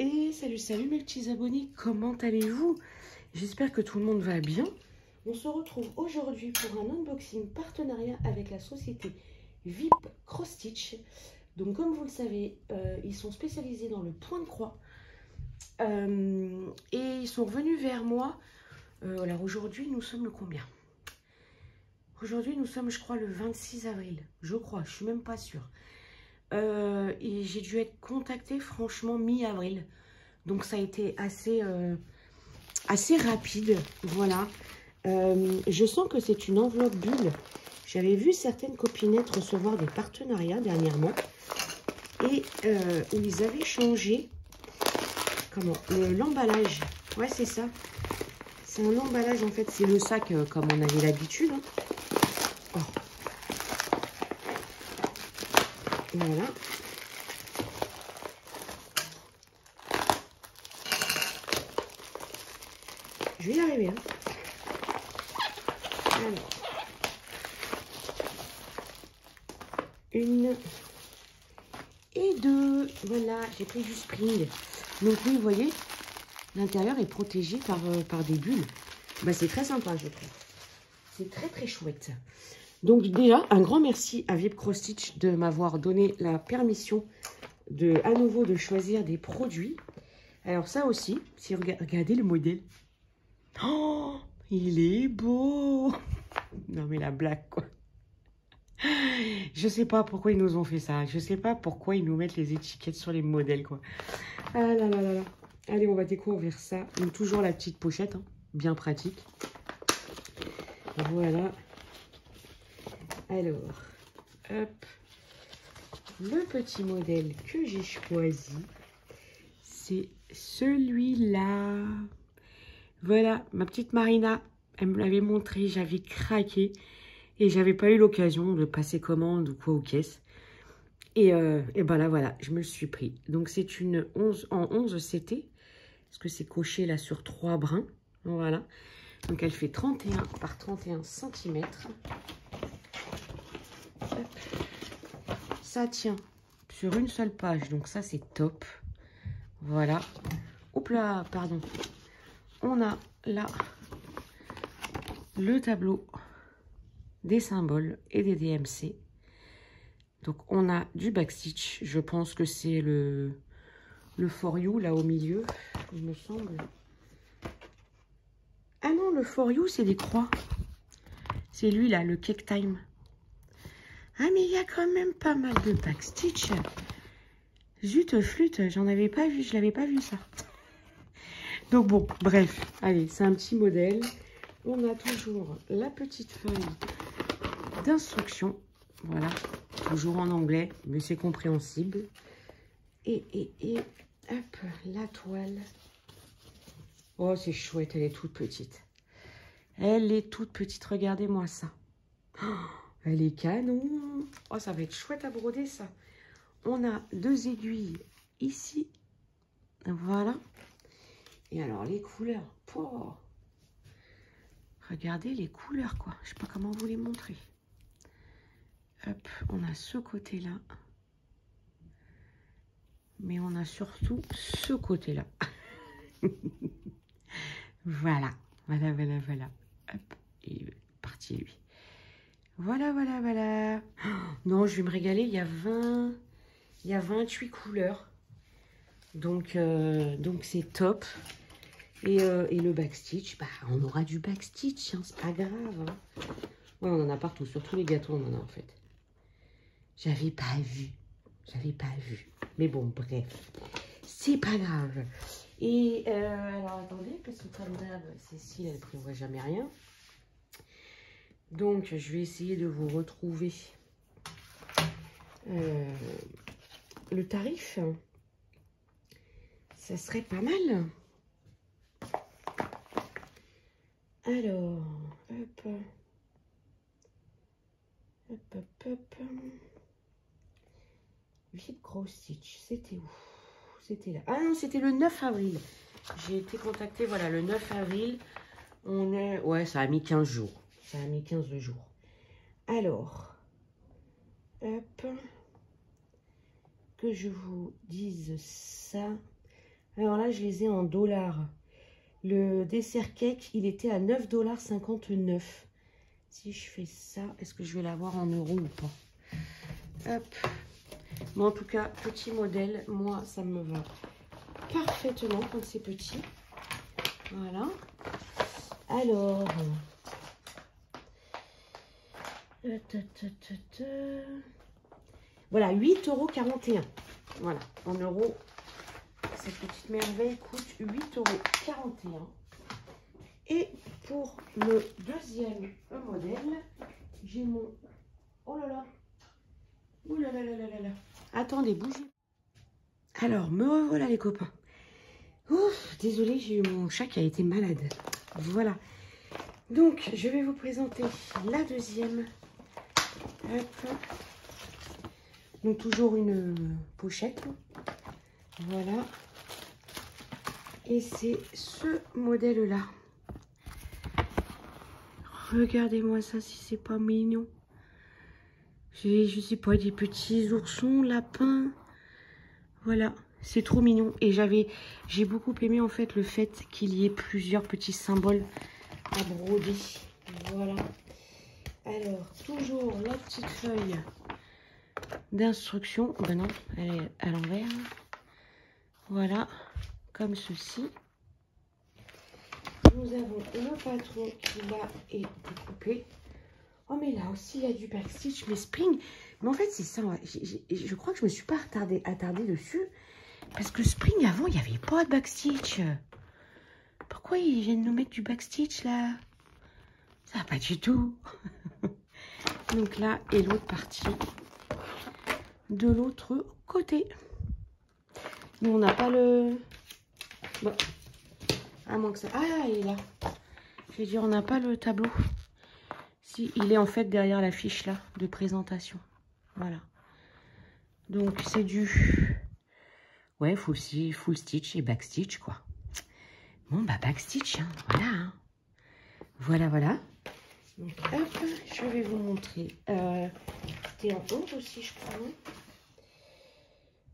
Et salut mes petits abonnés, comment allez-vous? J'espère que tout le monde va bien. On se retrouve aujourd'hui pour un unboxing partenariat avec la société VIP Cross Stitch. Donc comme vous le savez, ils sont spécialisés dans le point de croix. Et ils sont revenus vers moi. Alors aujourd'hui, nous sommes le combien? Aujourd'hui, nous sommes, je crois, le 26 avril. Je crois, je suis même pas sûre. Et j'ai dû être contactée, franchement, mi-avril. Donc, ça a été assez rapide. Voilà. Je sens que c'est une enveloppe bulle. J'avais vu certaines copinettes recevoir des partenariats dernièrement. Et où ils avaient changé l'emballage. Ouais, c'est ça. C'est un emballage, en fait. C'est le sac comme on avait l'habitude. Hein. Oh. Voilà. Je vais y arriver. Hein. Alors. Une et deux. Voilà, j'ai pris du spring. Donc oui, vous voyez, l'intérieur est protégé par des bulles. Bah, c'est très sympa, je trouve. C'est très chouette. Donc déjà, un grand merci à VIP Cross Stitch de m'avoir donné la permission à nouveau de choisir des produits. Alors ça aussi, si regardez le modèle. Oh, il est beau. Non mais la blague quoi. Je sais pas pourquoi ils nous ont fait ça. Je sais pas pourquoi ils nous mettent les étiquettes sur les modèles quoi. Ah là là là là. Allez, on va découvrir ça. Donc toujours la petite pochette, hein, bien pratique. Voilà. Alors, hop, le petit modèle que j'ai choisi, c'est celui-là. Voilà, ma petite Marina, elle me l'avait montré, j'avais craqué et j'avais pas eu l'occasion de passer commande ou quoi aux caisses. Et ben là, voilà, je me le suis pris. Donc, c'est une 11 en 11 CT, parce que c'est coché là sur 3 brins. Voilà. Donc, elle fait 31 par 31 cm. Ça tient sur une seule page, donc ça c'est top. Voilà. Hop là, pardon. On a là le tableau des symboles et des DMC. Donc on a du backstitch. Je pense que c'est le for you là au milieu, il me semble. Ah non, le for you c'est des croix. C'est lui là, le cake time. Ah mais il y a quand même pas mal de backstitch. Zut flûte, j'en avais pas vu, je l'avais pas vu ça. Donc bon, bref, allez, c'est un petit modèle. On a toujours la petite feuille d'instruction. Voilà, toujours en anglais, mais c'est compréhensible. Et hop, la toile. Oh, c'est chouette, elle est toute petite. Elle est toute petite, regardez-moi ça. Oh, elle est canon. Oh, ça va être chouette à broder ça. On a 2 aiguilles ici. Voilà. Et alors, les couleurs. Oh. Regardez les couleurs, quoi. Je sais pas comment vous les montrer. Hop, on a ce côté-là. Mais on a surtout ce côté-là. Voilà. Voilà. Hop, et parti lui. Voilà. Oh, non, je vais me régaler. Il y a 28 couleurs. Donc c'est top. Et le backstitch, bah, on aura du backstitch, hein, c'est pas grave. Hein. Ouais, on en a partout, sur tous les gâteaux, on en a en fait. J'avais pas vu. Mais bon, bref, c'est pas grave. Et alors attendez, parce que comme d'hab, Cécile, elle prévoit jamais rien. Donc, je vais essayer de vous retrouver le tarif. Ça serait pas mal. Alors, hop. VIP Cross Stitch, c'était où? C'était là. Ah non, c'était le 9 avril. J'ai été contactée, voilà, le 9 avril. On est... Ouais, ça a mis 15 jours. Ça a mis 15 jours. Alors, hop. Que je vous dise ça. Alors là, je les ai en dollars. Le dessert cake, il était à 9,59 $. Si je fais ça, est-ce que je vais l'avoir en euros ou pas? Hop. Mais en tout cas, petit modèle, moi, ça me va parfaitement quand c'est petit. Voilà. Alors, voilà, 8,41 €. Voilà, en euros, cette petite merveille coûte 8,41 €. Et pour le deuxième modèle, j'ai mon... Oh là là. Oh là là là là là là. Attendez, bougez. Alors, me revoilà les copains. Ouf, désolée, j'ai eu mon chat qui a été malade. Voilà. Donc, je vais vous présenter la deuxième. Hop. Donc, toujours une pochette. Voilà. Et c'est ce modèle-là. Regardez-moi ça, si c'est pas mignon. Je sais pas, des petits oursons, lapins. Voilà, c'est trop mignon. Et j'ai beaucoup aimé en fait le fait qu'il y ait plusieurs petits symboles à broder. Voilà. Alors, toujours la petite feuille d'instruction. Ben non, elle est à l'envers. Voilà, comme ceci. Nous avons le patron qui là est découpé. Oh, mais là aussi, il y a du backstitch, mais Spring. Mais en fait, c'est ça. Je crois que je me suis pas attardée dessus. Parce que Spring, avant, il n'y avait pas de backstitch. Pourquoi ils viennent nous mettre du backstitch, là? Ça va pas du tout. Donc là, et l'autre partie de l'autre côté. Mais on n'a pas le... Bon. À moins que ça... Ah, il est là. Je vais dire, on n'a pas le tableau. Si, il est en fait derrière la fiche là de présentation. Voilà. Donc c'est du... Ouais, full stitch et backstitch quoi. Bon bah backstitch, hein, voilà. Hein. Voilà, voilà. Donc hop, je vais vous montrer. C'était en 11 aussi je crois.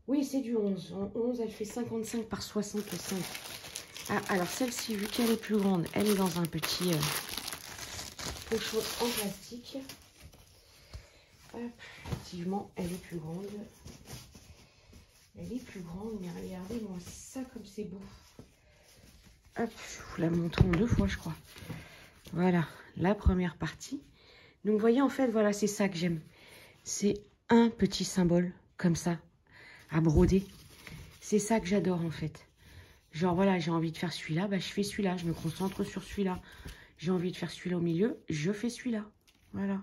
Oui, c'est du 11. En 11, elle fait 55 par 65. Ah, alors celle-ci, vu qu'elle est plus grande, elle est dans un petit... pochon en plastique. Hop, effectivement, elle est plus grande. Elle est plus grande, mais regardez-moi ça comme c'est beau. Hop, je vous la montre en 2 fois, je crois. Voilà, la première partie. Donc, vous voyez, en fait, voilà, c'est ça que j'aime. C'est un petit symbole, comme ça, à broder. C'est ça que j'adore, en fait. Genre, voilà, j'ai envie de faire celui-là, bah, je fais celui-là. Je me concentre sur celui-là. J'ai envie de faire celui-là au milieu, je fais celui-là. Voilà.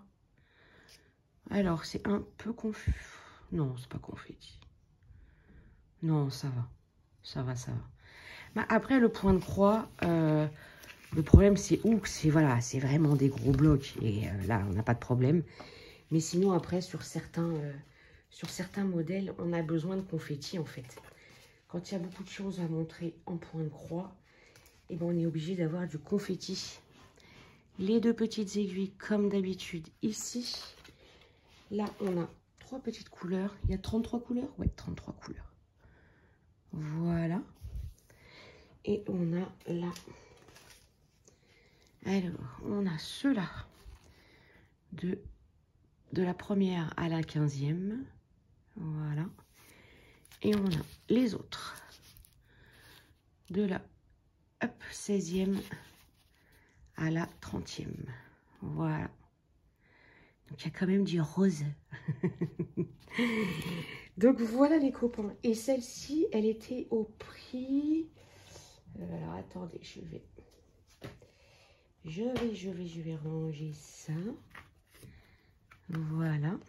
Alors, c'est un peu confus. Non, c'est pas confetti. Non, ça va. Ça va, ça va. Bah, après, le point de croix, le problème, c'est où c'est voilà, c'est vraiment des gros blocs. Et là, on n'a pas de problème. Mais sinon, après, sur certains modèles, on a besoin de confetti, en fait. Quand il y a beaucoup de choses à montrer en point de croix, eh ben, on est obligé d'avoir du confetti. Les 2 petites aiguilles, comme d'habitude, ici. Là, on a 3 petites couleurs. Il y a 33 couleurs? Ouais, 33 couleurs. Voilà. Et on a là. Alors, on a ceux-là. De la première à la 15e. Voilà. Et on a les autres. De la 16e à la 30e. Voilà. Donc, il y a quand même du rose. Donc, voilà les copains. Et celle-ci, elle était au prix... alors, attendez, je vais ranger ça. Voilà.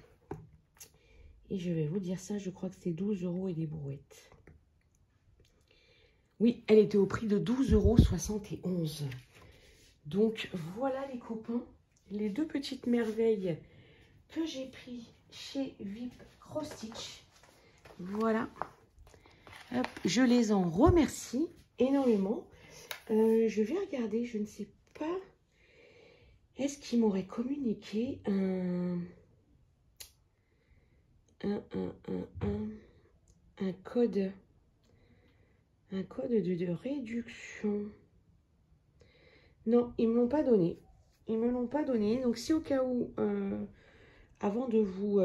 Et je vais vous dire ça, je crois que c'est 12 € et des brouettes. Oui, elle était au prix de 12,71 €. Donc, voilà les copains. Les 2 petites merveilles que j'ai pris chez VIP Cross Stitch. Voilà. Hop, je les en remercie énormément. Je vais regarder, je ne sais pas. Est-ce qu'ils m'auraient communiqué un code Un code de réduction. Non, ils me l'ont pas donné. Ils me l'ont pas donné. Donc si au cas où, avant de vous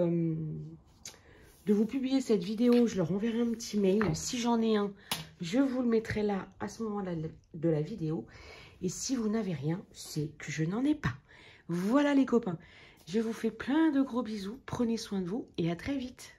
publier cette vidéo, je leur enverrai un petit mail. Si j'en ai un, je vous le mettrai là à ce moment-là de la vidéo. Et si vous n'avez rien, c'est que je n'en ai pas. Voilà les copains. Je vous fais plein de gros bisous. Prenez soin de vous et à très vite.